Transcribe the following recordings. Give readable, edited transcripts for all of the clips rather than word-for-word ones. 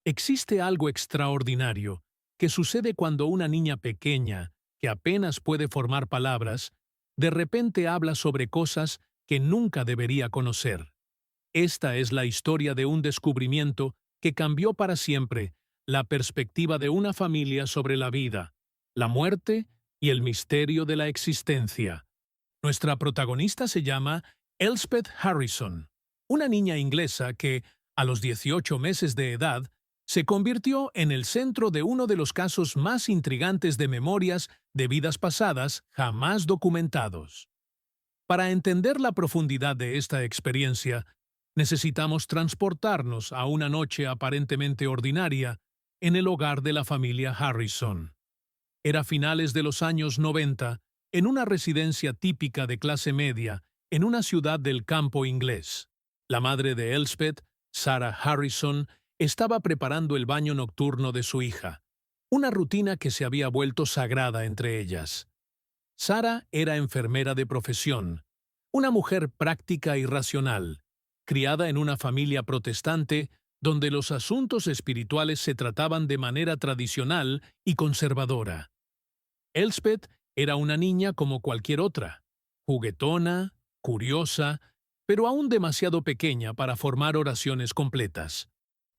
Existe algo extraordinario que sucede cuando una niña pequeña, que apenas puede formar palabras, de repente habla sobre cosas que nunca debería conocer. Esta es la historia de un descubrimiento que cambió para siempre la perspectiva de una familia sobre la vida, la muerte y el misterio de la existencia. Nuestra protagonista se llama Elspeth Harrison, una niña inglesa que, a los 18 meses de edad, se convirtió en el centro de uno de los casos más intrigantes de memorias de vidas pasadas jamás documentados. Para entender la profundidad de esta experiencia, necesitamos transportarnos a una noche aparentemente ordinaria en el hogar de la familia Harrison. Era finales de los años 90, en una residencia típica de clase media, en una ciudad del campo inglés. La madre de Elspeth, Sarah Harrison, estaba preparando el baño nocturno de su hija, una rutina que se había vuelto sagrada entre ellas. Sarah era enfermera de profesión, una mujer práctica y racional, criada en una familia protestante donde los asuntos espirituales se trataban de manera tradicional y conservadora. Elspeth era una niña como cualquier otra, juguetona, curiosa, pero aún demasiado pequeña para formar oraciones completas.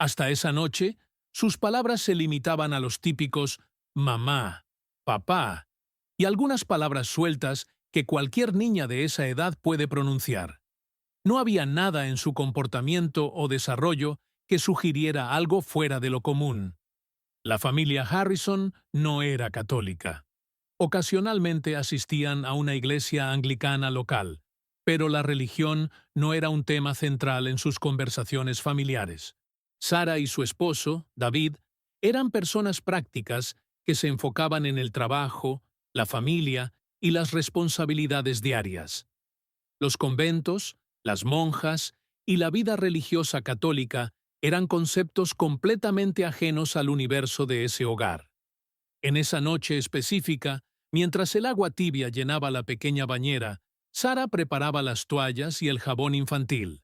Hasta esa noche, sus palabras se limitaban a los típicos mamá, papá y algunas palabras sueltas que cualquier niña de esa edad puede pronunciar. No había nada en su comportamiento o desarrollo que sugiriera algo fuera de lo común. La familia Harrison no era católica. Ocasionalmente asistían a una iglesia anglicana local, pero la religión no era un tema central en sus conversaciones familiares. Sarah y su esposo, David, eran personas prácticas que se enfocaban en el trabajo, la familia y las responsabilidades diarias. Los conventos, las monjas y la vida religiosa católica eran conceptos completamente ajenos al universo de ese hogar. En esa noche específica, mientras el agua tibia llenaba la pequeña bañera, Sarah preparaba las toallas y el jabón infantil.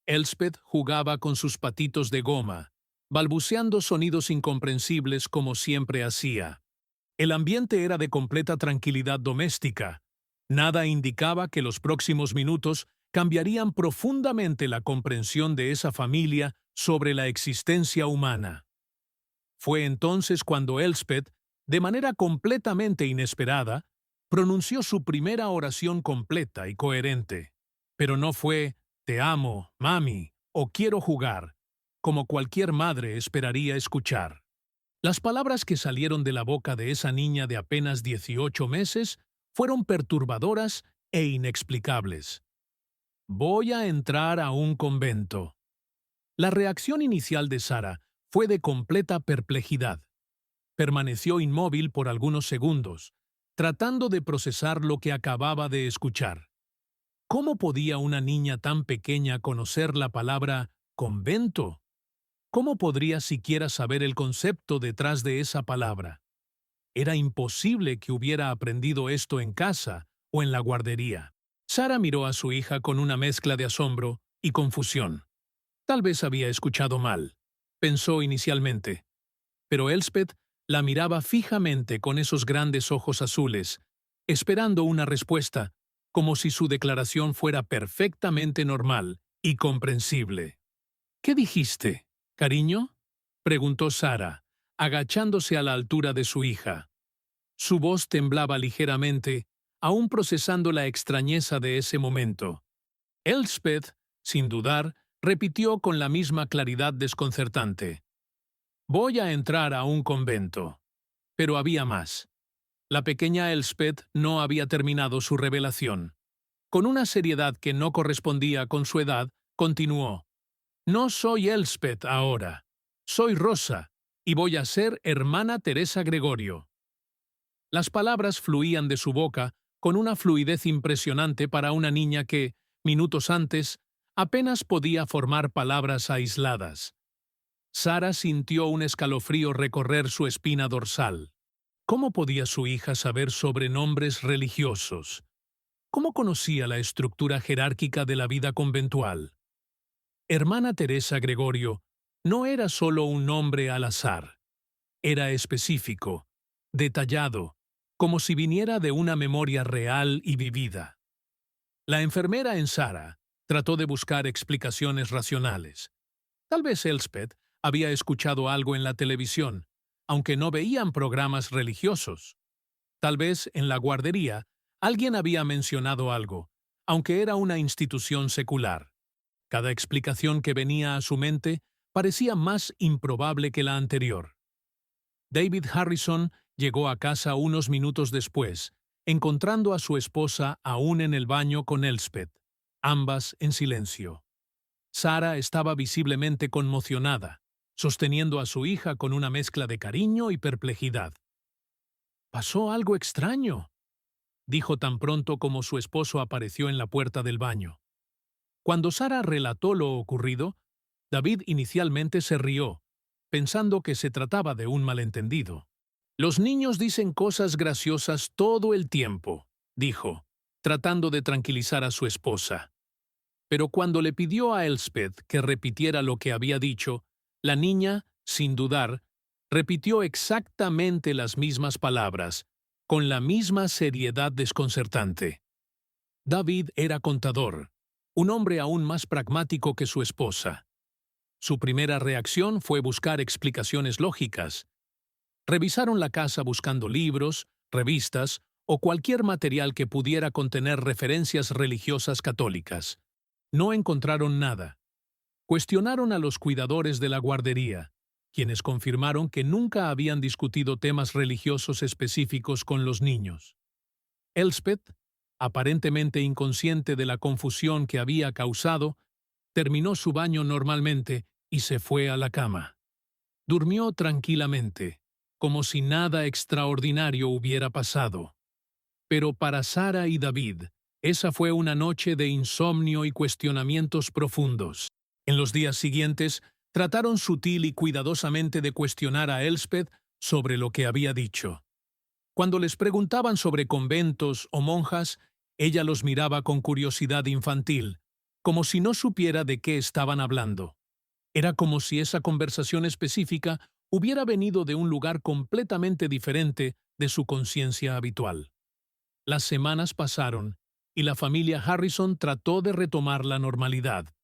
Elspeth jugaba con sus patitos de goma, balbuceando sonidos incomprensibles como siempre hacía. El ambiente era de completa tranquilidad doméstica. Nada indicaba que los próximos minutos cambiarían profundamente la comprensión de esa familia sobre la existencia humana. Fue entonces cuando Elspeth, de manera completamente inesperada, pronunció su primera oración completa y coherente. Pero no fue «te amo, mami» o «quiero jugar», como cualquier madre esperaría escuchar. Las palabras que salieron de la boca de esa niña de apenas 18 meses fueron perturbadoras e inexplicables. «Voy a entrar a un convento». La reacción inicial de Sarah fue de completa perplejidad. Permaneció inmóvil por algunos segundos, tratando de procesar lo que acababa de escuchar. ¿Cómo podía una niña tan pequeña conocer la palabra convento? ¿Cómo podría siquiera saber el concepto detrás de esa palabra? Era imposible que hubiera aprendido esto en casa o en la guardería. Sarah miró a su hija con una mezcla de asombro y confusión. Tal vez había escuchado mal, pensó inicialmente. Pero Elspeth la miraba fijamente con esos grandes ojos azules, esperando una respuesta, como si su declaración fuera perfectamente normal y comprensible. «¿Qué dijiste, cariño?», preguntó Sarah, agachándose a la altura de su hija. Su voz temblaba ligeramente, aún procesando la extrañeza de ese momento. Elspeth, sin dudar, repitió con la misma claridad desconcertante: «Voy a entrar a un convento». Pero había más. La pequeña Elspeth no había terminado su revelación. Con una seriedad que no correspondía con su edad, continuó: «No soy Elspeth ahora. Soy Rosa, y voy a ser hermana Teresa Gregorio». Las palabras fluían de su boca con una fluidez impresionante para una niña que, minutos antes, apenas podía formar palabras aisladas. Sarah sintió un escalofrío recorrer su espina dorsal. ¿Cómo podía su hija saber sobre nombres religiosos? ¿Cómo conocía la estructura jerárquica de la vida conventual? Hermana Teresa Gregorio, No era solo un nombre al azar. Era específico, detallado, como si viniera de una memoria real y vivida. La enfermera en Sarah trató de buscar explicaciones racionales. Tal vez Elspeth había escuchado algo en la televisión, aunque no veían programas religiosos. Tal vez en la guardería alguien había mencionado algo, aunque era una institución secular. Cada explicación que venía a su mente parecía más improbable que la anterior. David Harrison llegó a casa unos minutos después, encontrando a su esposa aún en el baño con Elspeth, ambas en silencio. Sarah estaba visiblemente conmocionada, sosteniendo a su hija con una mezcla de cariño y perplejidad. «Pasó algo extraño», dijo tan pronto como su esposo apareció en la puerta del baño. Cuando Sarah relató lo ocurrido, David inicialmente se rió, pensando que se trataba de un malentendido. «Los niños dicen cosas graciosas todo el tiempo», dijo, tratando de tranquilizar a su esposa. Pero cuando le pidió a Elspeth que repitiera lo que había dicho, la niña, sin dudar, repitió exactamente las mismas palabras, con la misma seriedad desconcertante. David era contador, un hombre aún más pragmático que su esposa. Su primera reacción fue buscar explicaciones lógicas. Revisaron la casa buscando libros, revistas o cualquier material que pudiera contener referencias religiosas católicas. No encontraron nada. Cuestionaron a los cuidadores de la guardería, quienes confirmaron que nunca habían discutido temas religiosos específicos con los niños. Elspeth, aparentemente inconsciente de la confusión que había causado, terminó su baño normalmente y se fue a la cama. Durmió tranquilamente, como si nada extraordinario hubiera pasado. Pero para Sarah y David, esa fue una noche de insomnio y cuestionamientos profundos. En los días siguientes, trataron sutil y cuidadosamente de cuestionar a Elspeth sobre lo que había dicho. Cuando les preguntaban sobre conventos o monjas, ella los miraba con curiosidad infantil, como si no supiera de qué estaban hablando. Era como si esa conversación específica hubiera venido de un lugar completamente diferente de su conciencia habitual. Las semanas pasaron, y la familia Harrison trató de retomar la normalidad.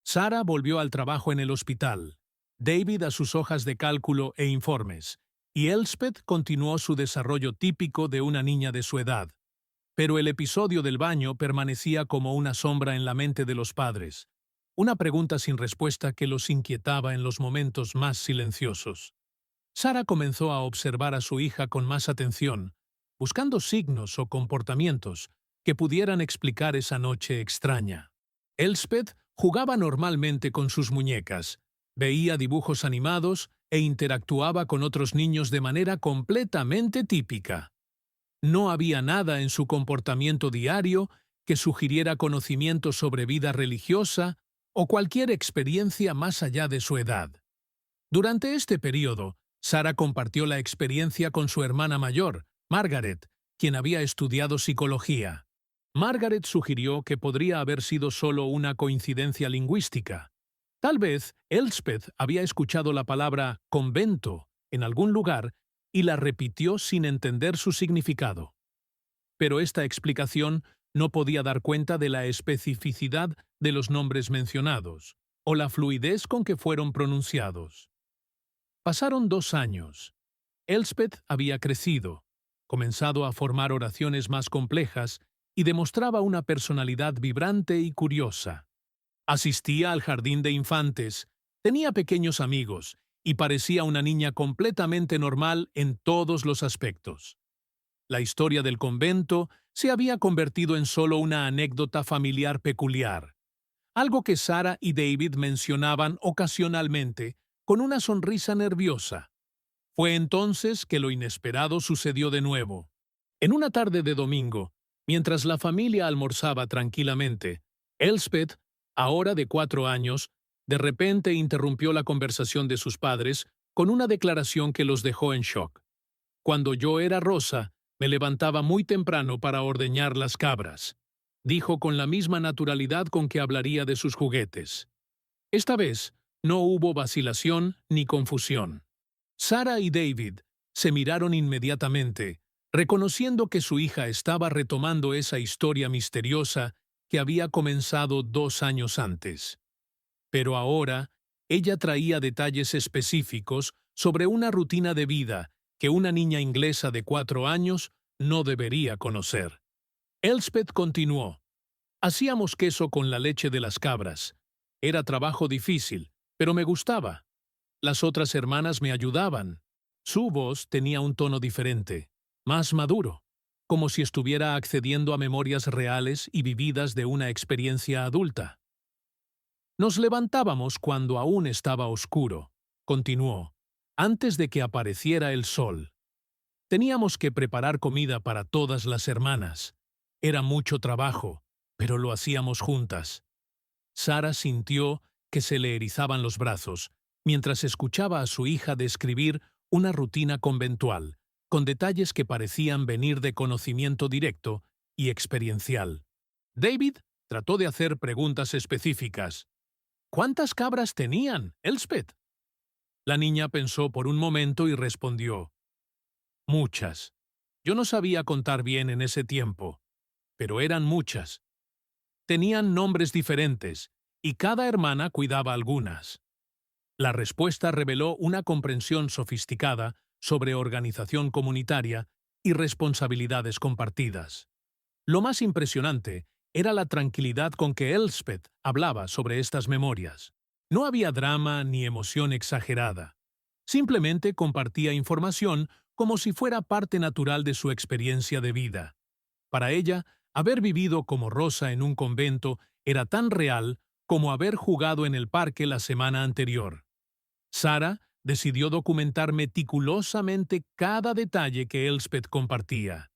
Sarah volvió al trabajo en el hospital, David a sus hojas de cálculo e informes, y Elspeth continuó su desarrollo típico de una niña de su edad. Pero el episodio del baño permanecía como una sombra en la mente de los padres, una pregunta sin respuesta que los inquietaba en los momentos más silenciosos. Sarah comenzó a observar a su hija con más atención, buscando signos o comportamientos que pudieran explicar esa noche extraña. Elspeth jugaba normalmente con sus muñecas, veía dibujos animados e interactuaba con otros niños de manera completamente típica. No había nada en su comportamiento diario que sugiriera conocimiento sobre vida religiosa o cualquier experiencia más allá de su edad. Durante este periodo, Sarah compartió la experiencia con su hermana mayor, Margaret, quien había estudiado psicología. Margaret sugirió que podría haber sido solo una coincidencia lingüística. Tal vez Elspeth había escuchado la palabra convento en algún lugar y la repitió sin entender su significado. Pero esta explicación no podía dar cuenta de la especificidad de los nombres mencionados o la fluidez con que fueron pronunciados. Pasaron 2 años. Elspeth había crecido, comenzado a formar oraciones más complejas y demostraba una personalidad vibrante y curiosa. Asistía al jardín de infantes, tenía pequeños amigos y parecía una niña completamente normal en todos los aspectos. La historia del convento se había convertido en solo una anécdota familiar peculiar, algo que Sarah y David mencionaban ocasionalmente con una sonrisa nerviosa. Fue entonces que lo inesperado sucedió de nuevo. En una tarde de domingo, mientras la familia almorzaba tranquilamente, Elspeth, ahora de 4 años, de repente interrumpió la conversación de sus padres con una declaración que los dejó en shock. «Cuando yo era Rosa, me levantaba muy temprano para ordeñar las cabras», dijo con la misma naturalidad con que hablaría de sus juguetes. Esta vez, No hubo vacilación ni confusión. Sarah y David se miraron inmediatamente, reconociendo que su hija estaba retomando esa historia misteriosa que había comenzado 2 años antes. Pero ahora, ella traía detalles específicos sobre una rutina de vida que una niña inglesa de 4 años no debería conocer. Elspeth continuó. Hacíamos queso con la leche de las cabras. Era trabajo difícil, pero me gustaba. Las otras hermanas me ayudaban. Su voz tenía un tono diferente, más maduro, como si estuviera accediendo a memorias reales y vividas de una experiencia adulta. Nos levantábamos cuando aún estaba oscuro, continuó, antes de que apareciera el sol. Teníamos que preparar comida para todas las hermanas. Era mucho trabajo, pero lo hacíamos juntas. Sarah sintió que se le erizaban los brazos, mientras escuchaba a su hija describir una rutina conventual, con detalles que parecían venir de conocimiento directo y experiencial. David trató de hacer preguntas específicas. ¿Cuántas cabras tenían, Elspeth? La niña pensó por un momento y respondió. Muchas. Yo no sabía contar bien en ese tiempo, pero eran muchas. Tenían nombres diferentes, y cada hermana cuidaba algunas. La respuesta reveló una comprensión sofisticada sobre organización comunitaria y responsabilidades compartidas. Lo más impresionante era la tranquilidad con que Elspeth hablaba sobre estas memorias. No había drama ni emoción exagerada. Simplemente compartía información como si fuera parte natural de su experiencia de vida. Para ella, haber vivido como Rosa en un convento era tan real como haber jugado en el parque la semana anterior. Sarah decidió documentar meticulosamente cada detalle que Elspeth compartía.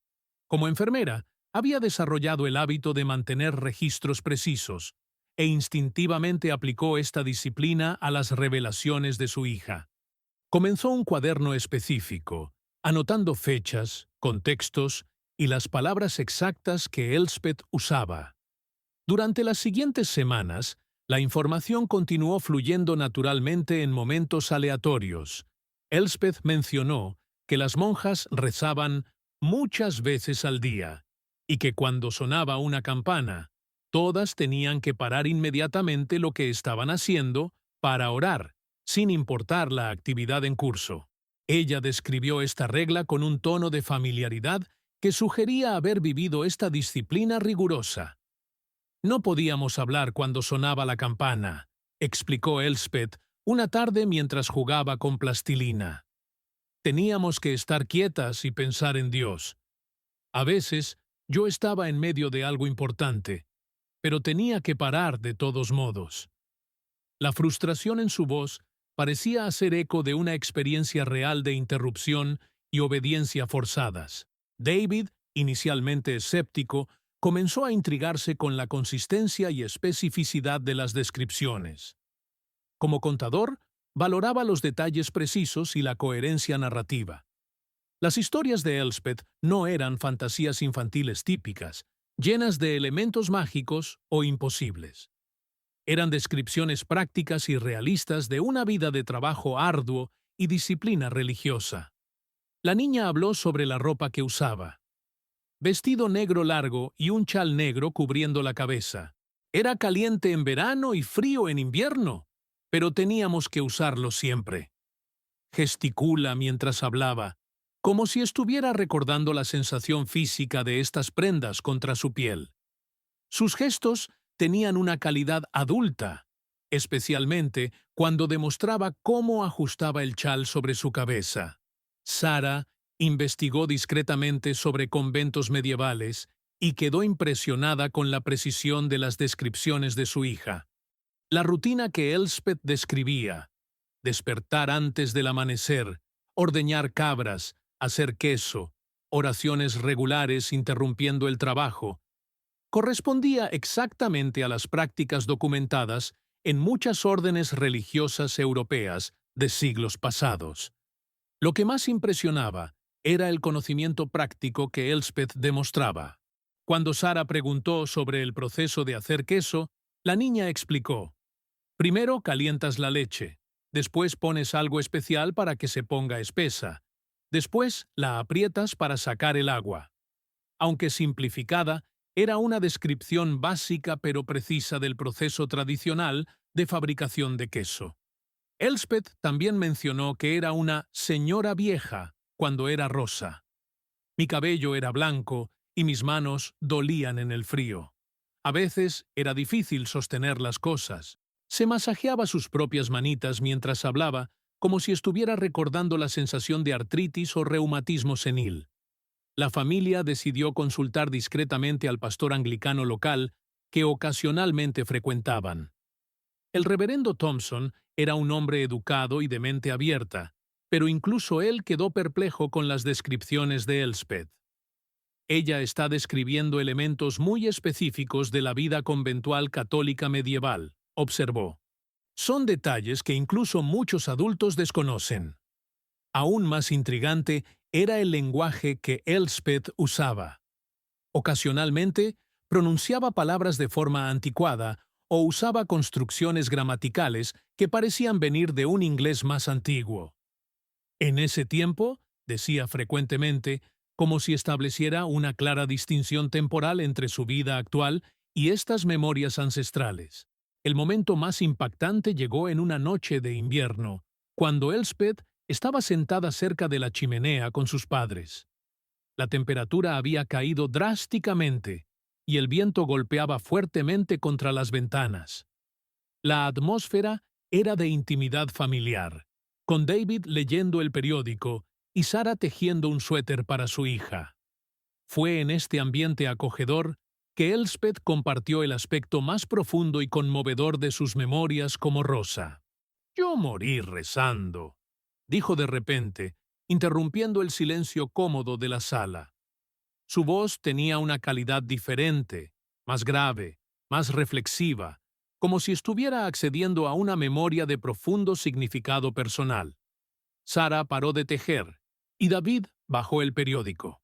Como enfermera, había desarrollado el hábito de mantener registros precisos e instintivamente aplicó esta disciplina a las revelaciones de su hija. Comenzó un cuaderno específico, anotando fechas, contextos y las palabras exactas que Elspeth usaba. Durante las siguientes semanas, la información continuó fluyendo naturalmente en momentos aleatorios. Elspeth mencionó que las monjas rezaban muchas veces al día y que cuando sonaba una campana, todas tenían que parar inmediatamente lo que estaban haciendo para orar, sin importar la actividad en curso. Ella describió esta regla con un tono de familiaridad que sugería haber vivido esta disciplina rigurosa. No podíamos hablar cuando sonaba la campana, explicó Elspeth una tarde mientras jugaba con plastilina. Teníamos que estar quietas y pensar en Dios. A veces, yo estaba en medio de algo importante, pero tenía que parar de todos modos. La frustración en su voz parecía hacer eco de una experiencia real de interrupción y obediencia forzadas. David, inicialmente escéptico, comenzó a intrigarse con la consistencia y especificidad de las descripciones. Como contador, valoraba los detalles precisos y la coherencia narrativa. Las historias de Elspeth no eran fantasías infantiles típicas, llenas de elementos mágicos o imposibles. Eran descripciones prácticas y realistas de una vida de trabajo arduo y disciplina religiosa. La niña habló sobre la ropa que usaba. Vestido negro largo y un chal negro cubriendo la cabeza. Era caliente en verano y frío en invierno, pero teníamos que usarlo siempre. Gesticula mientras hablaba, como si estuviera recordando la sensación física de estas prendas contra su piel. Sus gestos tenían una calidad adulta, especialmente cuando demostraba cómo ajustaba el chal sobre su cabeza. Sarah investigó discretamente sobre conventos medievales y quedó impresionada con la precisión de las descripciones de su hija. La rutina que Elspeth describía, despertar antes del amanecer, ordeñar cabras, hacer queso, oraciones regulares interrumpiendo el trabajo, correspondía exactamente a las prácticas documentadas en muchas órdenes religiosas europeas de siglos pasados. Lo que más impresionaba era el conocimiento práctico que Elspeth demostraba. Cuando Sarah preguntó sobre el proceso de hacer queso, la niña explicó. Primero calientas la leche, después pones algo especial para que se ponga espesa, después la aprietas para sacar el agua. Aunque simplificada, era una descripción básica pero precisa del proceso tradicional de fabricación de queso. Elspeth también mencionó que era una señora vieja cuando era rosa. Mi cabello era blanco y mis manos dolían en el frío. A veces era difícil sostener las cosas. Se masajeaba sus propias manitas mientras hablaba, como si estuviera recordando la sensación de artritis o reumatismo senil. La familia decidió consultar discretamente al pastor anglicano local que ocasionalmente frecuentaban. El reverendo Thompson era un hombre educado y de mente abierta, pero incluso él quedó perplejo con las descripciones de Elspeth. Ella está describiendo elementos muy específicos de la vida conventual católica medieval, observó. Son detalles que incluso muchos adultos desconocen. Aún más intrigante era el lenguaje que Elspeth usaba. Ocasionalmente, pronunciaba palabras de forma anticuada o usaba construcciones gramaticales que parecían venir de un inglés más antiguo. En ese tiempo, decía frecuentemente, como si estableciera una clara distinción temporal entre su vida actual y estas memorias ancestrales. El momento más impactante llegó en una noche de invierno, cuando Elspeth estaba sentada cerca de la chimenea con sus padres. La temperatura había caído drásticamente y el viento golpeaba fuertemente contra las ventanas. La atmósfera era de intimidad familiar, con David leyendo el periódico y Sara tejiendo un suéter para su hija. Fue en este ambiente acogedor que Elspeth compartió el aspecto más profundo y conmovedor de sus memorias como Rosa. «Yo morí rezando», dijo de repente, interrumpiendo el silencio cómodo de la sala. Su voz tenía una calidad diferente, más grave, más reflexiva, como si estuviera accediendo a una memoria de profundo significado personal. Sara paró de tejer, y David bajó el periódico.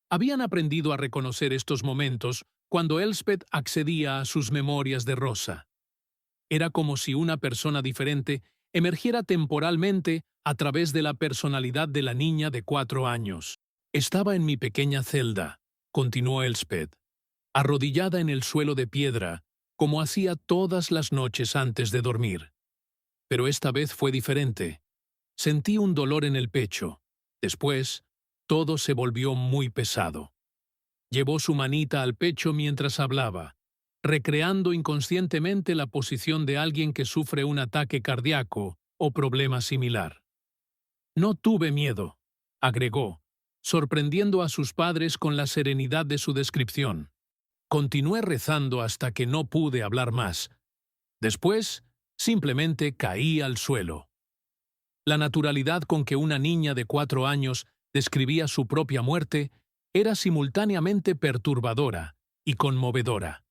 Habían aprendido a reconocer estos momentos cuando Elspeth accedía a sus memorias de Rosa. Era como si una persona diferente emergiera temporalmente a través de la personalidad de la niña de 4 años. Estaba en mi pequeña celda, continuó Elspeth, arrodillada en el suelo de piedra, como hacía todas las noches antes de dormir. Pero esta vez fue diferente. Sentí un dolor en el pecho. Después, todo se volvió muy pesado. Llevó su manita al pecho mientras hablaba, recreando inconscientemente la posición de alguien que sufre un ataque cardíaco o problema similar. No tuve miedo, agregó, sorprendiendo a sus padres con la serenidad de su descripción. Continué rezando hasta que no pude hablar más. Después, simplemente caí al suelo. La naturalidad con que una niña de 4 años describía su propia muerte era simultáneamente perturbadora y conmovedora.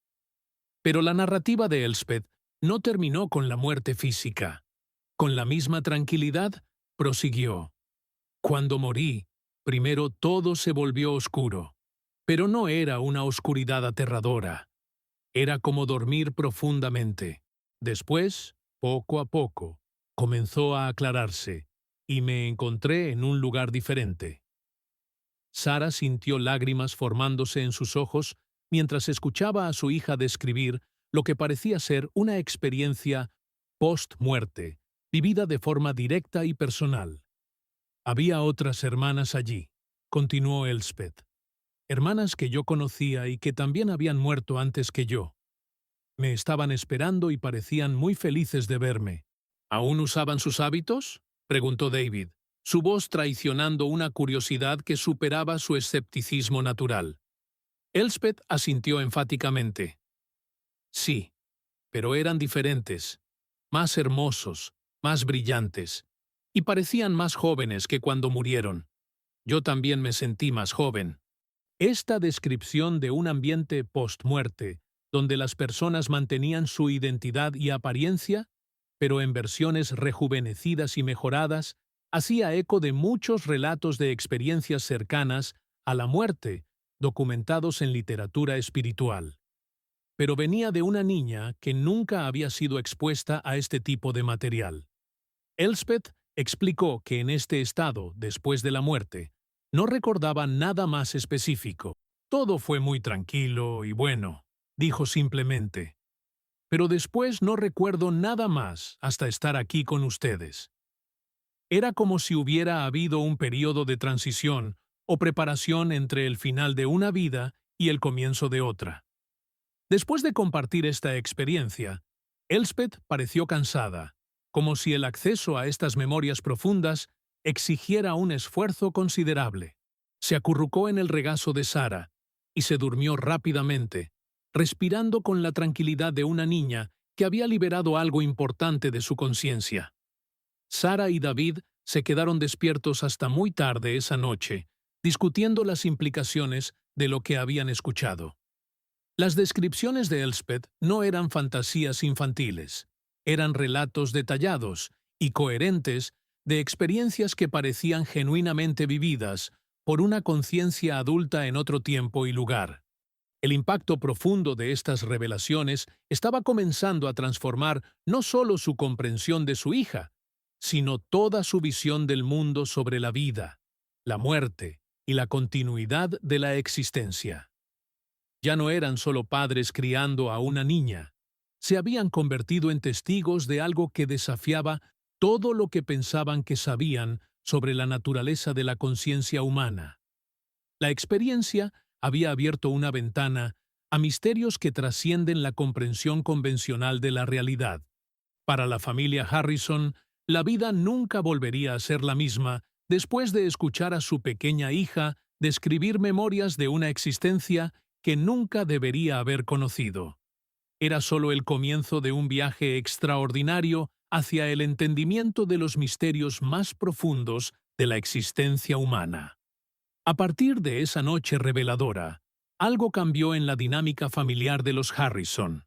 Pero la narrativa de Elspeth no terminó con la muerte física. Con la misma tranquilidad, prosiguió. Cuando morí, primero todo se volvió oscuro. Pero no era una oscuridad aterradora. Era como dormir profundamente. Después, poco a poco, comenzó a aclararse, y me encontré en un lugar diferente. Sara sintió lágrimas formándose en sus ojos mientras escuchaba a su hija describir lo que parecía ser una experiencia post-muerte, vivida de forma directa y personal. Había otras hermanas allí, continuó Elspeth. Hermanas que yo conocía y que también habían muerto antes que yo. Me estaban esperando y parecían muy felices de verme. ¿Aún usaban sus hábitos?, preguntó David, su voz traicionando una curiosidad que superaba su escepticismo natural. Elspeth asintió enfáticamente. Sí, pero eran diferentes, más hermosos, más brillantes, y parecían más jóvenes que cuando murieron. Yo también me sentí más joven. Esta descripción de un ambiente post-muerte, donde las personas mantenían su identidad y apariencia, pero en versiones rejuvenecidas y mejoradas, hacía eco de muchos relatos de experiencias cercanas a la muerte, documentados en literatura espiritual. pero venía de una niña que nunca había sido expuesta a este tipo de material. Elspeth explicó que en este estado, después de la muerte, no recordaba nada más específico. Todo fue muy tranquilo y bueno, dijo simplemente. Pero después no recuerdo nada más hasta estar aquí con ustedes. Era como si hubiera habido un periodo de transición o preparación entre el final de una vida y el comienzo de otra. Después de compartir esta experiencia, Elspeth pareció cansada, como si el acceso a estas memorias profundas exigiera un esfuerzo considerable. Se acurrucó en el regazo de Sarah y se durmió rápidamente, respirando con la tranquilidad de una niña que había liberado algo importante de su conciencia. Sarah y David se quedaron despiertos hasta muy tarde esa noche, discutiendo las implicaciones de lo que habían escuchado. Las descripciones de Elspeth no eran fantasías infantiles, eran relatos detallados y coherentes de experiencias que parecían genuinamente vividas por una conciencia adulta en otro tiempo y lugar. El impacto profundo de estas revelaciones estaba comenzando a transformar no solo su comprensión de su hija, sino toda su visión del mundo sobre la vida, la muerte y la continuidad de la existencia. Ya no eran solo padres criando a una niña, se habían convertido en testigos de algo que desafiaba todo lo que pensaban que sabían sobre la naturaleza de la conciencia humana. La experiencia había abierto una ventana a misterios que trascienden la comprensión convencional de la realidad. Para la familia Harrison, la vida nunca volvería a ser la misma después de escuchar a su pequeña hija describir memorias de una existencia que nunca debería haber conocido. Era solo el comienzo de un viaje extraordinario hacia el entendimiento de los misterios más profundos de la existencia humana. A partir de esa noche reveladora, algo cambió en la dinámica familiar de los Harrison.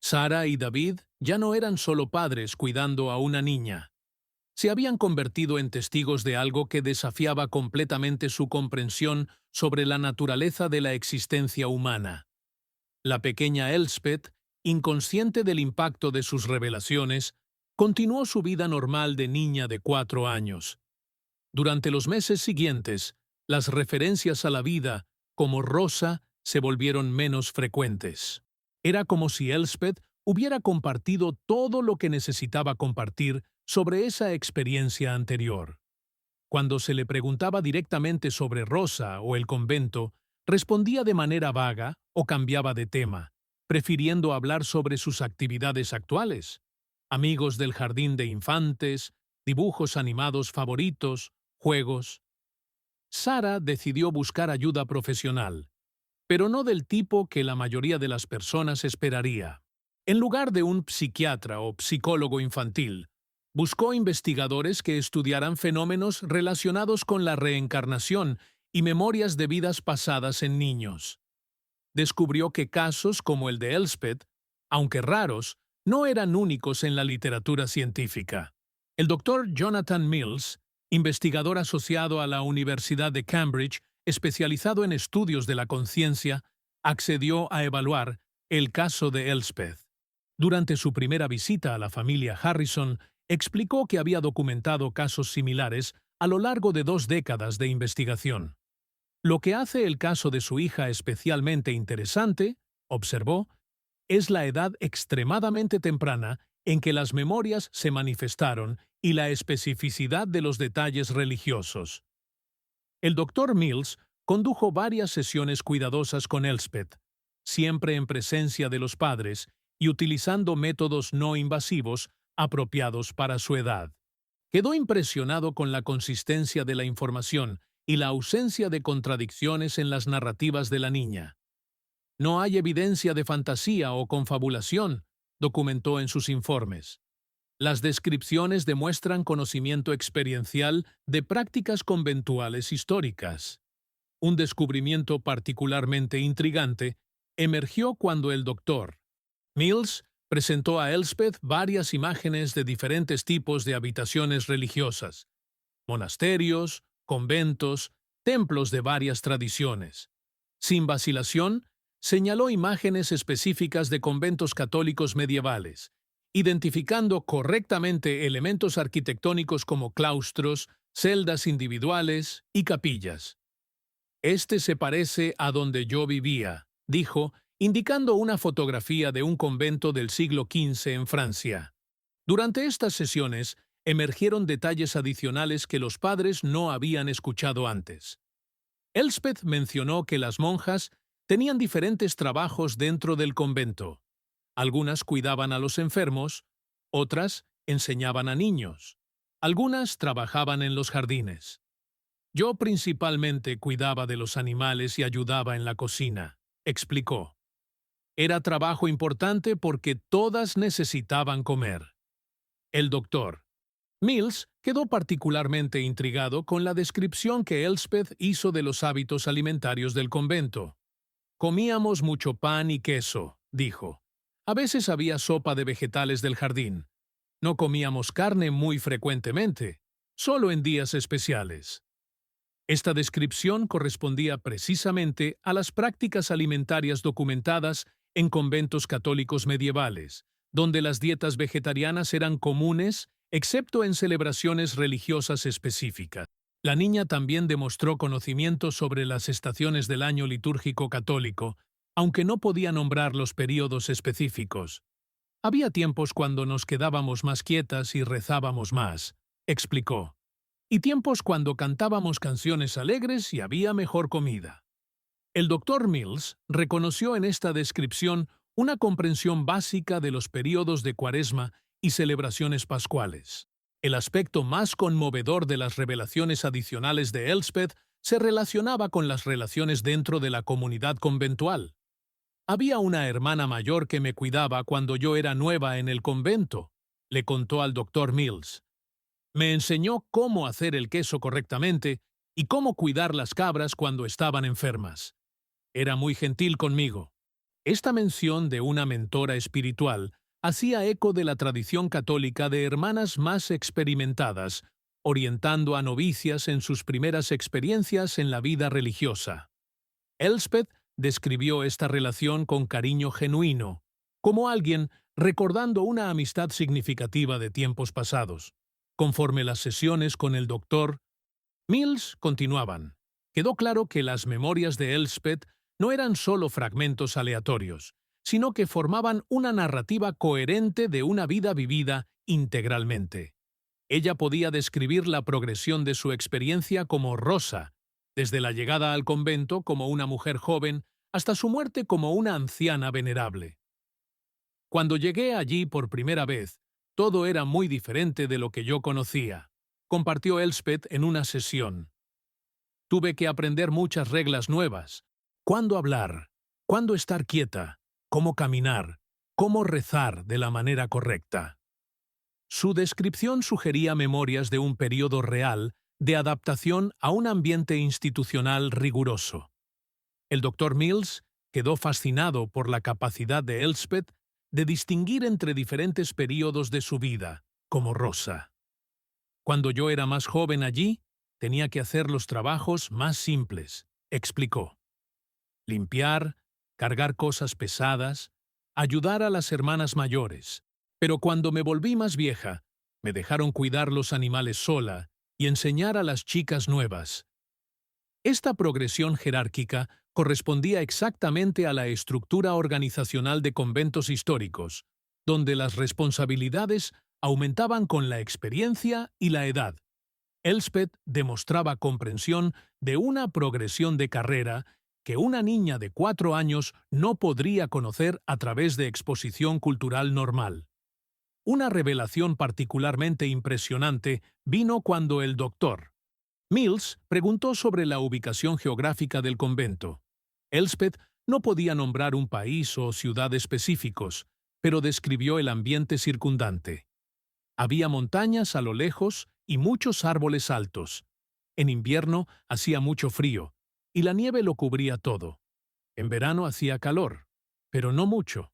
Sarah y David ya no eran solo padres cuidando a una niña. Se habían convertido en testigos de algo que desafiaba completamente su comprensión sobre la naturaleza de la existencia humana. La pequeña Elspeth, inconsciente del impacto de sus revelaciones, continuó su vida normal de niña de 4 años. Durante los meses siguientes, las referencias a la vida, como Rosa, se volvieron menos frecuentes. Era como si Elspeth hubiera compartido todo lo que necesitaba compartir sobre esa experiencia anterior. Cuando se le preguntaba directamente sobre Rosa o el convento, respondía de manera vaga o cambiaba de tema, prefiriendo hablar sobre sus actividades actuales, amigos del jardín de infantes, dibujos animados favoritos, juegos. Sarah decidió buscar ayuda profesional, pero no del tipo que la mayoría de las personas esperaría. En lugar de un psiquiatra o psicólogo infantil, buscó investigadores que estudiaran fenómenos relacionados con la reencarnación y memorias de vidas pasadas en niños. Descubrió que casos como el de Elspeth, aunque raros, no eran únicos en la literatura científica. El doctor Jonathan Mills, investigador asociado a la Universidad de Cambridge, especializado en estudios de la conciencia, accedió a evaluar el caso de Elspeth. Durante su primera visita a la familia Harrison, explicó que había documentado casos similares a lo largo de 2 décadas de investigación. Lo que hace el caso de su hija especialmente interesante, observó, es la edad extremadamente temprana en que las memorias se manifestaron y la especificidad de los detalles religiosos. El Dr. Mills condujo varias sesiones cuidadosas con Elspeth, siempre en presencia de los padres y utilizando métodos no invasivos apropiados para su edad. Quedó impresionado con la consistencia de la información y la ausencia de contradicciones en las narrativas de la niña. No hay evidencia de fantasía o confabulación, documentó en sus informes. Las descripciones demuestran conocimiento experiencial de prácticas conventuales históricas. Un descubrimiento particularmente intrigante emergió cuando el Dr. Mills presentó a Elspeth varias imágenes de diferentes tipos de habitaciones religiosas, monasterios, conventos, templos de varias tradiciones. Sin vacilación, Señaló imágenes específicas de conventos católicos medievales, identificando correctamente elementos arquitectónicos como claustros, celdas individuales y capillas. Este se parece a donde yo vivía, dijo, indicando una fotografía de un convento del siglo XV en Francia. Durante estas sesiones, emergieron detalles adicionales que los padres no habían escuchado antes. Elspeth mencionó que las monjas tenían diferentes trabajos dentro del convento. Algunas cuidaban a los enfermos, otras enseñaban a niños. Algunas trabajaban en los jardines. Yo principalmente cuidaba de los animales y ayudaba en la cocina, explicó. Era trabajo importante porque todas necesitaban comer. El doctor Mills quedó particularmente intrigado con la descripción que Elspeth hizo de los hábitos alimentarios del convento. Comíamos mucho pan y queso, dijo. A veces había sopa de vegetales del jardín. No comíamos carne muy frecuentemente, solo en días especiales. Esta descripción correspondía precisamente a las prácticas alimentarias documentadas en conventos católicos medievales, donde las dietas vegetarianas eran comunes, excepto en celebraciones religiosas específicas. La niña también demostró conocimiento sobre las estaciones del año litúrgico católico, aunque no podía nombrar los períodos específicos. Había tiempos cuando nos quedábamos más quietas y rezábamos más, explicó. Y tiempos cuando cantábamos canciones alegres y había mejor comida. El doctor Mills reconoció en esta descripción una comprensión básica de los períodos de Cuaresma y celebraciones pascuales. El aspecto más conmovedor de las revelaciones adicionales de Elspeth se relacionaba con las relaciones dentro de la comunidad conventual. Había una hermana mayor que me cuidaba cuando yo era nueva en el convento, le contó al doctor Mills. Me enseñó cómo hacer el queso correctamente y cómo cuidar las cabras cuando estaban enfermas. Era muy gentil conmigo. Esta mención de una mentora espiritual hacía eco de la tradición católica de hermanas más experimentadas, orientando a novicias en sus primeras experiencias en la vida religiosa. Elspeth describió esta relación con cariño genuino, como alguien recordando una amistad significativa de tiempos pasados. Conforme las sesiones con el doctor Mills continuaban, quedó claro que las memorias de Elspeth no eran solo fragmentos aleatorios, sino que formaban una narrativa coherente de una vida vivida integralmente. Ella podía describir la progresión de su experiencia como Rosa, desde la llegada al convento como una mujer joven hasta su muerte como una anciana venerable. Cuando llegué allí por primera vez, todo era muy diferente de lo que yo conocía, compartió Elspeth en una sesión. Tuve que aprender muchas reglas nuevas. Cuándo hablar, cuándo estar quieta, cómo caminar, cómo rezar de la manera correcta. Su descripción sugería memorias de un periodo real de adaptación a un ambiente institucional riguroso. El doctor Mills quedó fascinado por la capacidad de Elspeth de distinguir entre diferentes períodos de su vida, como Rosa. Cuando yo era más joven allí, tenía que hacer los trabajos más simples, explicó. Limpiar, cargar cosas pesadas, ayudar a las hermanas mayores. Pero cuando me volví más vieja, me dejaron cuidar los animales sola y enseñar a las chicas nuevas. Esta progresión jerárquica correspondía exactamente a la estructura organizacional de conventos históricos, donde las responsabilidades aumentaban con la experiencia y la edad. Elspeth demostraba comprensión de una progresión de carrera que una niña de 4 años no podría conocer a través de exposición cultural normal. Una revelación particularmente impresionante vino cuando el doctor Mills preguntó sobre la ubicación geográfica del convento. Elspeth no podía nombrar un país o ciudad específicos, pero describió el ambiente circundante. Había montañas a lo lejos y muchos árboles altos. En invierno hacía mucho frío, y la nieve lo cubría todo. En verano hacía calor, pero no mucho.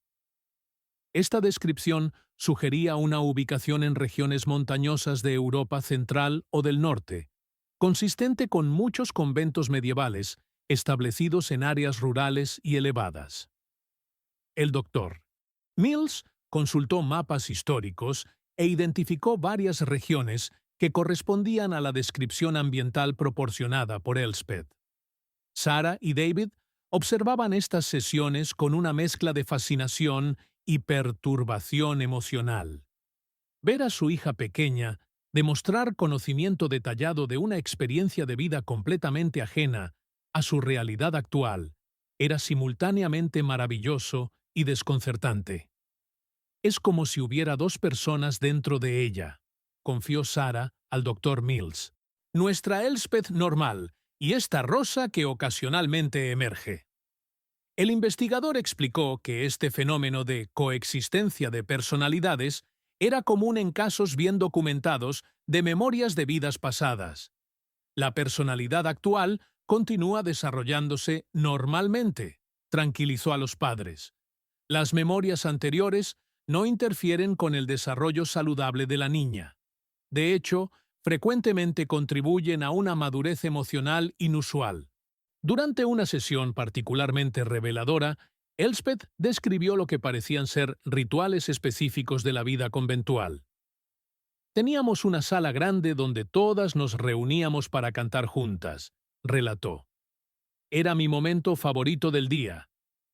Esta descripción sugería una ubicación en regiones montañosas de Europa central o del norte, consistente con muchos conventos medievales establecidos en áreas rurales y elevadas. El doctor Mills consultó mapas históricos e identificó varias regiones que correspondían a la descripción ambiental proporcionada por Elspeth. Sarah y David observaban estas sesiones con una mezcla de fascinación y perturbación emocional. Ver a su hija pequeña demostrar conocimiento detallado de una experiencia de vida completamente ajena a su realidad actual era simultáneamente maravilloso y desconcertante. Es como si hubiera dos personas dentro de ella, confió Sarah al doctor Mills. Nuestra Elspeth normal y esta Rosa que ocasionalmente emerge. El investigador explicó que este fenómeno de coexistencia de personalidades era común en casos bien documentados de memorias de vidas pasadas. La personalidad actual continúa desarrollándose normalmente, tranquilizó a los padres. Las memorias anteriores no interfieren con el desarrollo saludable de la niña. De hecho, frecuentemente contribuyen a una madurez emocional inusual. Durante una sesión particularmente reveladora, Elspeth describió lo que parecían ser rituales específicos de la vida conventual. Teníamos una sala grande donde todas nos reuníamos para cantar juntas, relató. Era mi momento favorito del día.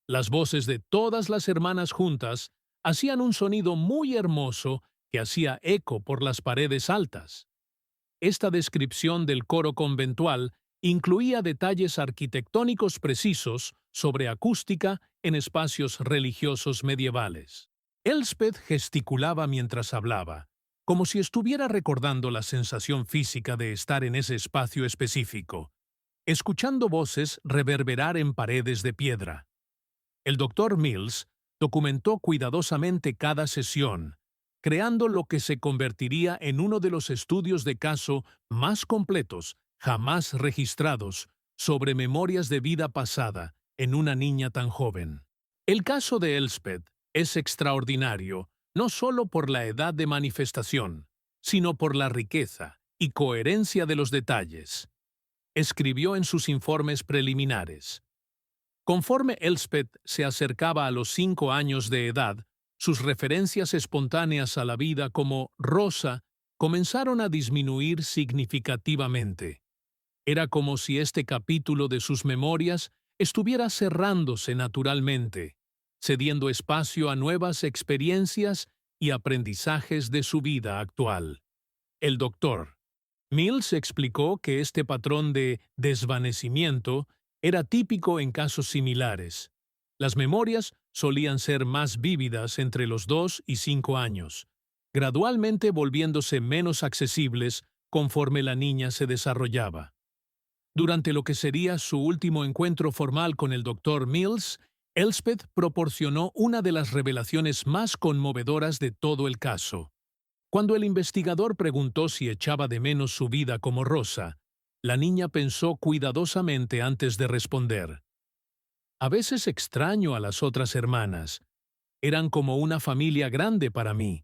Las voces de todas las hermanas juntas hacían un sonido muy hermoso que hacía eco por las paredes altas. Esta descripción del coro conventual incluía detalles arquitectónicos precisos sobre acústica en espacios religiosos medievales. Elspeth gesticulaba mientras hablaba, como si estuviera recordando la sensación física de estar en ese espacio específico, escuchando voces reverberar en paredes de piedra. El doctor Mills documentó cuidadosamente cada sesión, creando lo que se convertiría en uno de los estudios de caso más completos jamás registrados sobre memorias de vida pasada en una niña tan joven. El caso de Elspeth es extraordinario no solo por la edad de manifestación, sino por la riqueza y coherencia de los detalles. Escribió en sus informes preliminares. Conforme Elspeth se acercaba a los 5 años de edad, sus referencias espontáneas a la vida como Rosa comenzaron a disminuir significativamente. Era como si este capítulo de sus memorias estuviera cerrándose naturalmente, cediendo espacio a nuevas experiencias y aprendizajes de su vida actual. El doctor Mills explicó que este patrón de desvanecimiento era típico en casos similares. Las memorias solían ser más vívidas entre los 2 y 5 años, gradualmente volviéndose menos accesibles conforme la niña se desarrollaba. Durante lo que sería su último encuentro formal con el doctor Mills, Elspeth proporcionó una de las revelaciones más conmovedoras de todo el caso. Cuando el investigador preguntó si echaba de menos su vida como Rosa, la niña pensó cuidadosamente antes de responder. A veces extraño a las otras hermanas. Eran como una familia grande para mí.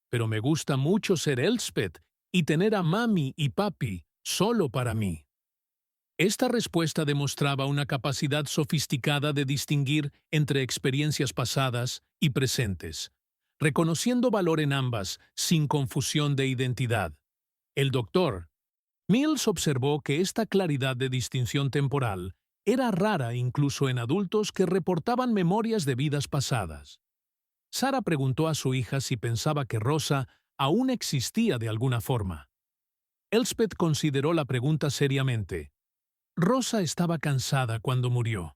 Pero me gusta mucho ser Elspeth y tener a mami y papi solo para mí. Esta respuesta demostraba una capacidad sofisticada de distinguir entre experiencias pasadas y presentes, reconociendo valor en ambas sin confusión de identidad. El doctor Mills observó que esta claridad de distinción temporal era rara incluso en adultos que reportaban memorias de vidas pasadas. Sarah preguntó a su hija si pensaba que Rosa aún existía de alguna forma. Elspeth consideró la pregunta seriamente. Rosa estaba cansada cuando murió.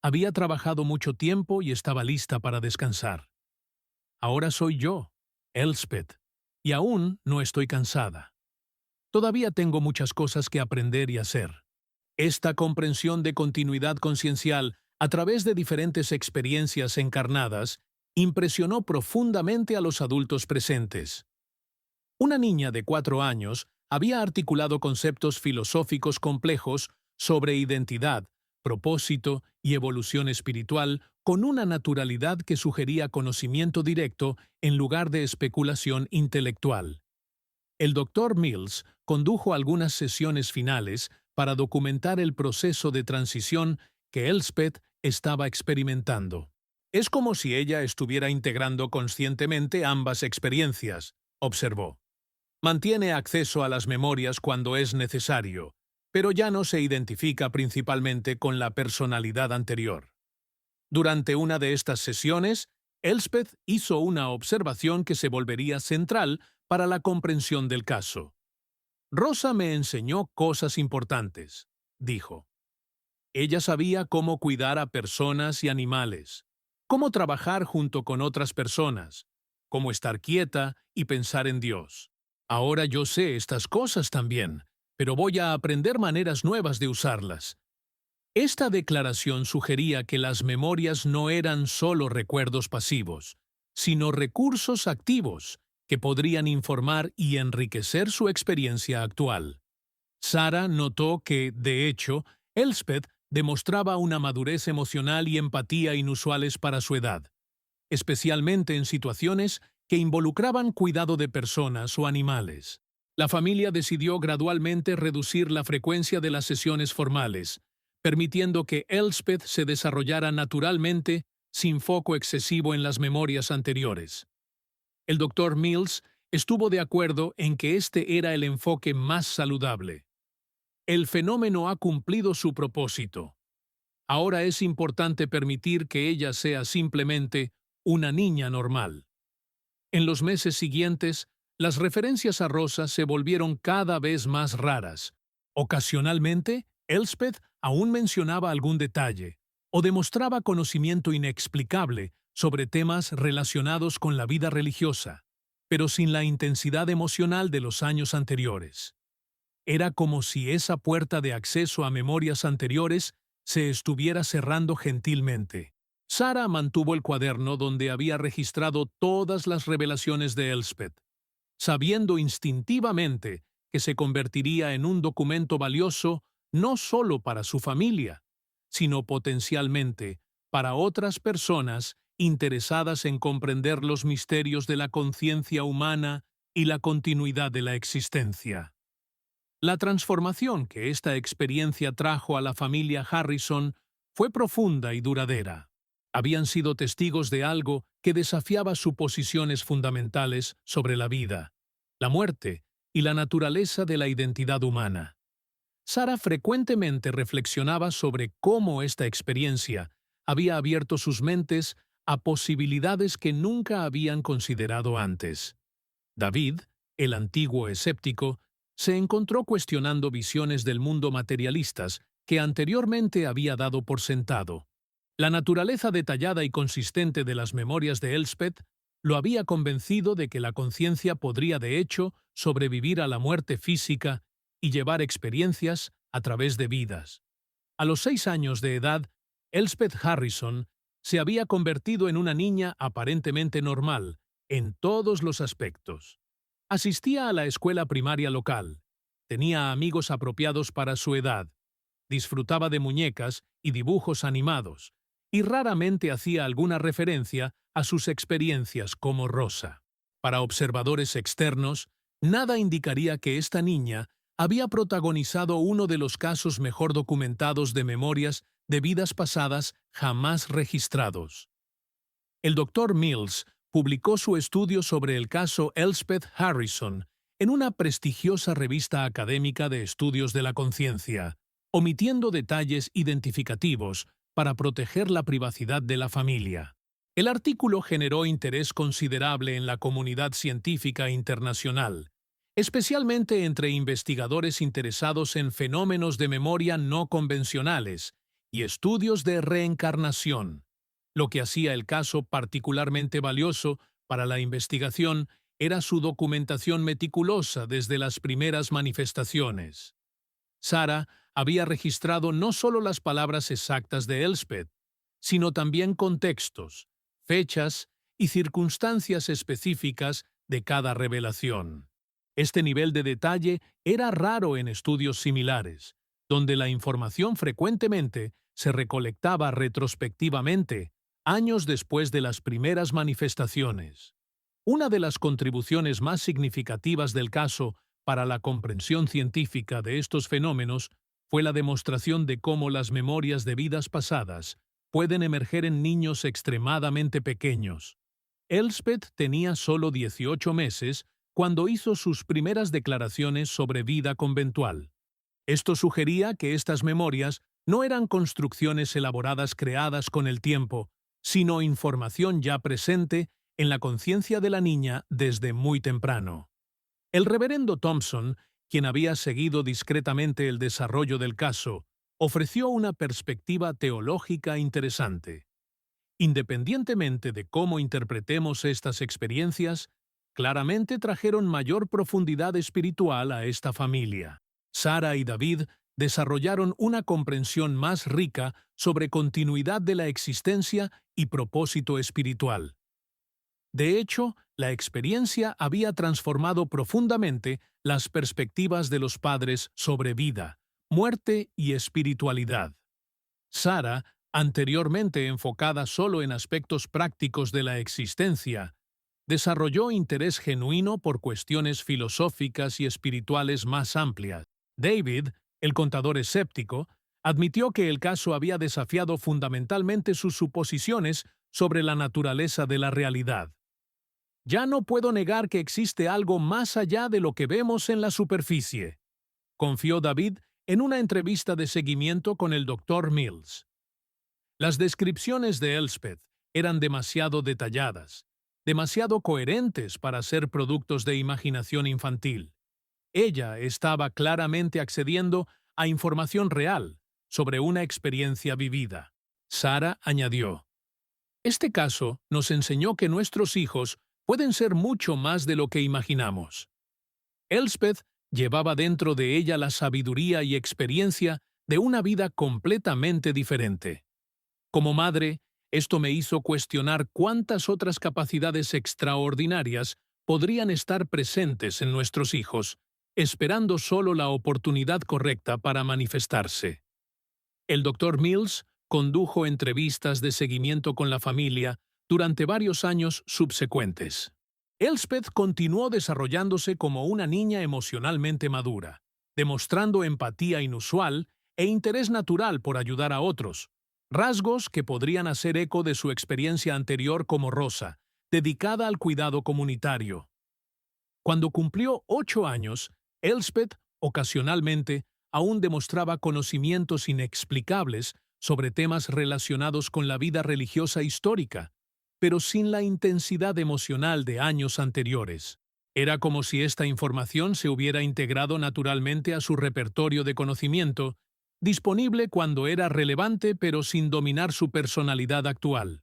Había trabajado mucho tiempo y estaba lista para descansar. Ahora soy yo, Elspeth, y aún no estoy cansada. Todavía tengo muchas cosas que aprender y hacer. Esta comprensión de continuidad consciencial a través de diferentes experiencias encarnadas impresionó profundamente a los adultos presentes. Una niña de 4 años había articulado conceptos filosóficos complejos sobre identidad, propósito y evolución espiritual con una naturalidad que sugería conocimiento directo en lugar de especulación intelectual. El doctor Mills condujo algunas sesiones finales para documentar el proceso de transición que Elspeth estaba experimentando. Es como si ella estuviera integrando conscientemente ambas experiencias, observó. Mantiene acceso a las memorias cuando es necesario, pero ya no se identifica principalmente con la personalidad anterior. Durante una de estas sesiones, Elspeth hizo una observación que se volvería central para la comprensión del caso. Rosa me enseñó cosas importantes, dijo. Ella sabía cómo cuidar a personas y animales, cómo trabajar junto con otras personas, cómo estar quieta y pensar en Dios. Ahora yo sé estas cosas también, pero voy a aprender maneras nuevas de usarlas. Esta declaración sugería que las memorias no eran solo recuerdos pasivos, sino recursos activos que podrían informar y enriquecer su experiencia actual. Sara notó que, de hecho, Elspeth demostraba una madurez emocional y empatía inusuales para su edad, especialmente en situaciones que involucraban cuidado de personas o animales. La familia decidió gradualmente reducir la frecuencia de las sesiones formales, permitiendo que Elspeth se desarrollara naturalmente sin foco excesivo en las memorias anteriores. El Dr. Mills estuvo de acuerdo en que este era el enfoque más saludable. El fenómeno ha cumplido su propósito. Ahora es importante permitir que ella sea simplemente una niña normal. En los meses siguientes, las referencias a Rosa se volvieron cada vez más raras. Ocasionalmente, Elspeth aún mencionaba algún detalle o demostraba conocimiento inexplicable sobre temas relacionados con la vida religiosa, pero sin la intensidad emocional de los años anteriores. Era como si esa puerta de acceso a memorias anteriores se estuviera cerrando gentilmente. Sara mantuvo el cuaderno donde había registrado todas las revelaciones de Elspeth, sabiendo instintivamente que se convertiría en un documento valioso no solo para su familia, sino potencialmente para otras personas interesadas en comprender los misterios de la conciencia humana y la continuidad de la existencia. La transformación que esta experiencia trajo a la familia Harrison fue profunda y duradera. Habían sido testigos de algo que desafiaba suposiciones fundamentales sobre la vida, la muerte y la naturaleza de la identidad humana. Sara frecuentemente reflexionaba sobre cómo esta experiencia había abierto sus mentes a posibilidades que nunca habían considerado antes. David, el antiguo escéptico, se encontró cuestionando visiones del mundo materialistas que anteriormente había dado por sentado. La naturaleza detallada y consistente de las memorias de Elspeth lo había convencido de que la conciencia podría de hecho sobrevivir a la muerte física y llevar experiencias a través de vidas. A los 6 años de edad, Elspeth Harrison se había convertido en una niña aparentemente normal en todos los aspectos. Asistía a la escuela primaria local, tenía amigos apropiados para su edad, disfrutaba de muñecas y dibujos animados, y raramente hacía alguna referencia a sus experiencias como Rosa. Para observadores externos, nada indicaría que esta niña había protagonizado uno de los casos mejor documentados de memorias de vidas pasadas jamás registrados. El Dr. Mills publicó su estudio sobre el caso Elspeth Harrison en una prestigiosa revista académica de estudios de la conciencia, omitiendo detalles identificativos para proteger la privacidad de la familia. El artículo generó interés considerable en la comunidad científica internacional, especialmente entre investigadores interesados en fenómenos de memoria no convencionales y estudios de reencarnación. Lo que hacía el caso particularmente valioso para la investigación era su documentación meticulosa desde las primeras manifestaciones. Sara había registrado no solo las palabras exactas de Elspeth, sino también contextos, fechas y circunstancias específicas de cada revelación. Este nivel de detalle era raro en estudios similares, donde la información frecuentemente se recolectaba retrospectivamente, años después de las primeras manifestaciones. Una de las contribuciones más significativas del caso para la comprensión científica de estos fenómenos fue la demostración de cómo las memorias de vidas pasadas pueden emerger en niños extremadamente pequeños. Elspeth tenía solo 18 meses cuando hizo sus primeras declaraciones sobre vida conventual. Esto sugería que estas memorias no eran construcciones elaboradas creadas con el tiempo, sino información ya presente en la conciencia de la niña desde muy temprano. El reverendo Thompson, quien había seguido discretamente el desarrollo del caso, ofreció una perspectiva teológica interesante. Independientemente de cómo interpretemos estas experiencias, claramente trajeron mayor profundidad espiritual a esta familia. Sara y David desarrollaron una comprensión más rica sobre continuidad de la existencia y propósito espiritual. De hecho, la experiencia había transformado profundamente las perspectivas de los padres sobre vida, muerte y espiritualidad. Sara, anteriormente enfocada solo en aspectos prácticos de la existencia, desarrolló interés genuino por cuestiones filosóficas y espirituales más amplias. David, el contador escéptico, admitió que el caso había desafiado fundamentalmente sus suposiciones sobre la naturaleza de la realidad. Ya no puedo negar que existe algo más allá de lo que vemos en la superficie, confió David en una entrevista de seguimiento con el Dr. Mills. Las descripciones de Elspeth eran demasiado detalladas, demasiado coherentes para ser productos de imaginación infantil. Ella estaba claramente accediendo a información real sobre una experiencia vivida. Sara añadió: "Este caso nos enseñó que nuestros hijos pueden ser mucho más de lo que imaginamos". Elspeth llevaba dentro de ella la sabiduría y experiencia de una vida completamente diferente. Como madre, esto me hizo cuestionar cuántas otras capacidades extraordinarias podrían estar presentes en nuestros hijos, esperando solo la oportunidad correcta para manifestarse. El Dr. Mills condujo entrevistas de seguimiento con la familia durante varios años subsecuentes. Elspeth continuó desarrollándose como una niña emocionalmente madura, demostrando empatía inusual e interés natural por ayudar a otros, rasgos que podrían hacer eco de su experiencia anterior como Rosa, dedicada al cuidado comunitario. Cuando cumplió 8 años, Elspeth, ocasionalmente, aún demostraba conocimientos inexplicables sobre temas relacionados con la vida religiosa histórica, pero sin la intensidad emocional de años anteriores. Era como si esta información se hubiera integrado naturalmente a su repertorio de conocimiento, disponible cuando era relevante pero sin dominar su personalidad actual.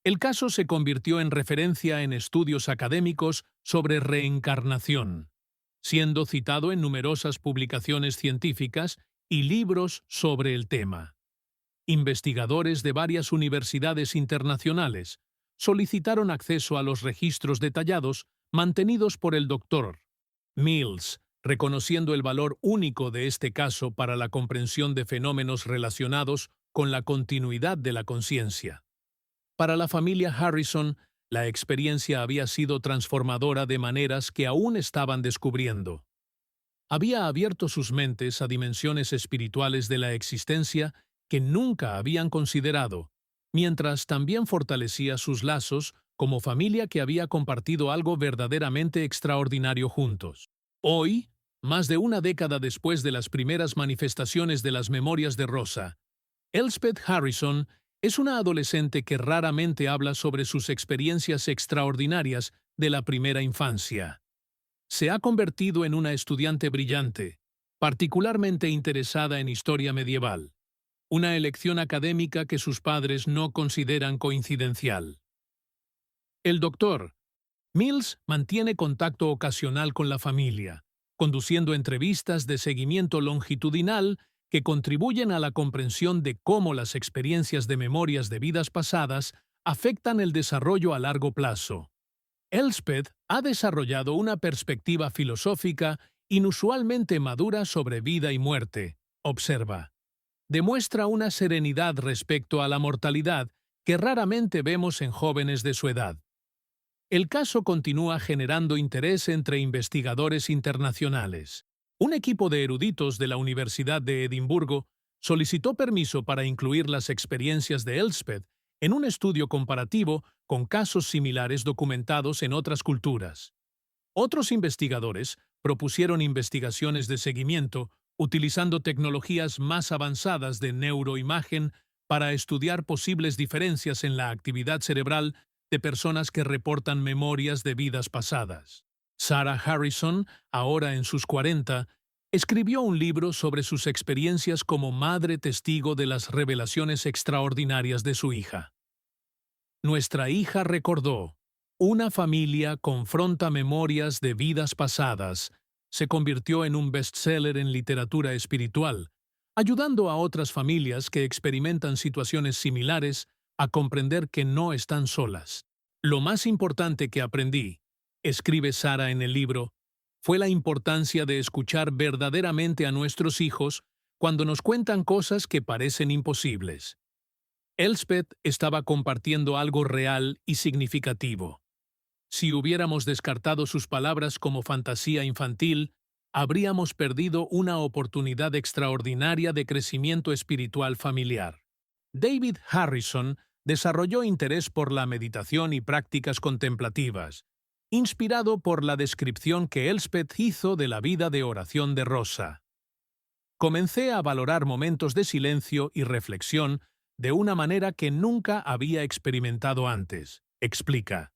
El caso se convirtió en referencia en estudios académicos sobre reencarnación, siendo citado en numerosas publicaciones científicas y libros sobre el tema. Investigadores de varias universidades internacionales solicitaron acceso a los registros detallados mantenidos por el Dr. Mills, reconociendo el valor único de este caso para la comprensión de fenómenos relacionados con la continuidad de la conciencia. Para la familia Harrison, la experiencia había sido transformadora de maneras que aún estaban descubriendo. Había abierto sus mentes a dimensiones espirituales de la existencia que nunca habían considerado, mientras también fortalecía sus lazos como familia que había compartido algo verdaderamente extraordinario juntos. Hoy, más de una década después de las primeras manifestaciones de las memorias de Rosa, Elspeth Harrison es una adolescente que raramente habla sobre sus experiencias extraordinarias de la primera infancia. Se ha convertido en una estudiante brillante, particularmente interesada en historia medieval, una elección académica que sus padres no consideran coincidencial. El Dr. Mills mantiene contacto ocasional con la familia, conduciendo entrevistas de seguimiento longitudinal que contribuyen a la comprensión de cómo las experiencias de memorias de vidas pasadas afectan el desarrollo a largo plazo. Elspeth ha desarrollado una perspectiva filosófica inusualmente madura sobre vida y muerte, observa. Demuestra una serenidad respecto a la mortalidad que raramente vemos en jóvenes de su edad. El caso continúa generando interés entre investigadores internacionales. Un equipo de eruditos de la Universidad de Edimburgo solicitó permiso para incluir las experiencias de Elspeth en un estudio comparativo con casos similares documentados en otras culturas. Otros investigadores propusieron investigaciones de seguimiento utilizando tecnologías más avanzadas de neuroimagen para estudiar posibles diferencias en la actividad cerebral de personas que reportan memorias de vidas pasadas. Sarah Harrison, ahora en sus 40, escribió un libro sobre sus experiencias como madre testigo de las revelaciones extraordinarias de su hija. Nuestra hija recordó: una familia confronta memorias de vidas pasadas. Se convirtió en un bestseller en literatura espiritual, ayudando a otras familias que experimentan situaciones similares a comprender que no están solas. Lo más importante que aprendí, escribe Sarah en el libro, fue la importancia de escuchar verdaderamente a nuestros hijos cuando nos cuentan cosas que parecen imposibles. Elspeth estaba compartiendo algo real y significativo. Si hubiéramos descartado sus palabras como fantasía infantil, habríamos perdido una oportunidad extraordinaria de crecimiento espiritual familiar. David Harrison desarrolló interés por la meditación y prácticas contemplativas, inspirado por la descripción que Elspeth hizo de la vida de oración de Rosa. Comencé a valorar momentos de silencio y reflexión de una manera que nunca había experimentado antes, explica.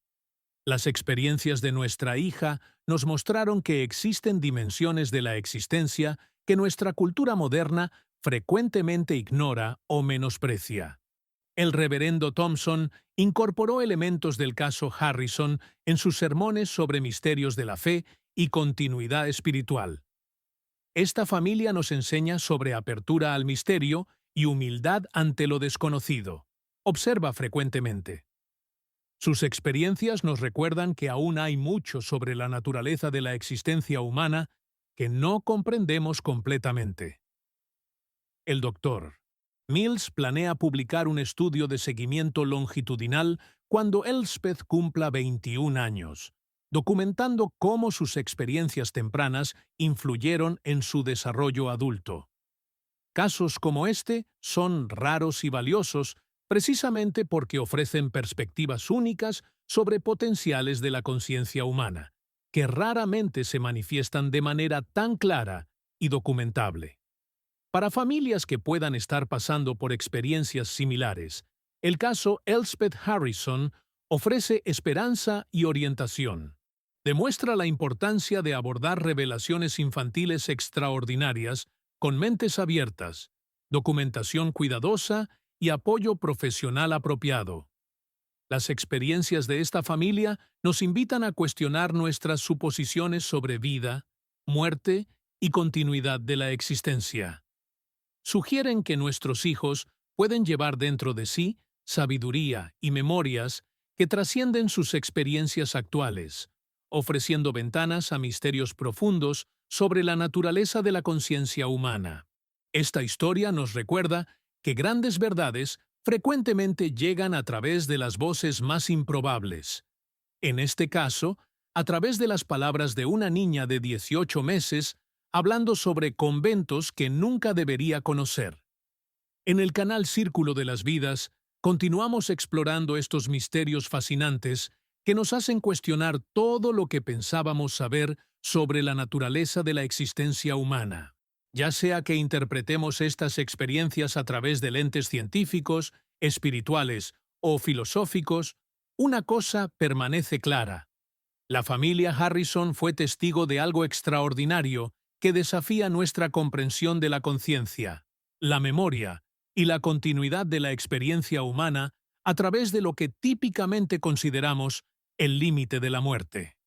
Las experiencias de nuestra hija nos mostraron que existen dimensiones de la existencia que nuestra cultura moderna frecuentemente ignora o menosprecia. El reverendo Thompson incorporó elementos del caso Harrison en sus sermones sobre misterios de la fe y continuidad espiritual. Esta familia nos enseña sobre apertura al misterio y humildad ante lo desconocido. Observa frecuentemente. Sus experiencias nos recuerdan que aún hay mucho sobre la naturaleza de la existencia humana que no comprendemos completamente. El Dr. Mills planea publicar un estudio de seguimiento longitudinal cuando Elspeth cumpla 21 años, documentando cómo sus experiencias tempranas influyeron en su desarrollo adulto. Casos como este son raros y valiosos precisamente porque ofrecen perspectivas únicas sobre potenciales de la conciencia humana, que raramente se manifiestan de manera tan clara y documentable. Para familias que puedan estar pasando por experiencias similares, el caso Elspeth Harrison ofrece esperanza y orientación. Demuestra la importancia de abordar revelaciones infantiles extraordinarias con mentes abiertas, documentación cuidadosa y apoyo profesional apropiado. Las experiencias de esta familia nos invitan a cuestionar nuestras suposiciones sobre vida, muerte y continuidad de la existencia. Sugieren que nuestros hijos pueden llevar dentro de sí sabiduría y memorias que trascienden sus experiencias actuales, ofreciendo ventanas a misterios profundos sobre la naturaleza de la conciencia humana. Esta historia nos recuerda que grandes verdades frecuentemente llegan a través de las voces más improbables. En este caso, a través de las palabras de una niña de 18 meses hablando sobre conventos que nunca debería conocer. En el canal Círculo de las Vidas, continuamos explorando estos misterios fascinantes que nos hacen cuestionar todo lo que pensábamos saber sobre la naturaleza de la existencia humana. Ya sea que interpretemos estas experiencias a través de lentes científicos, espirituales o filosóficos, una cosa permanece clara. La familia Harrison fue testigo de algo extraordinario que desafía nuestra comprensión de la conciencia, la memoria y la continuidad de la experiencia humana a través de lo que típicamente consideramos el límite de la muerte.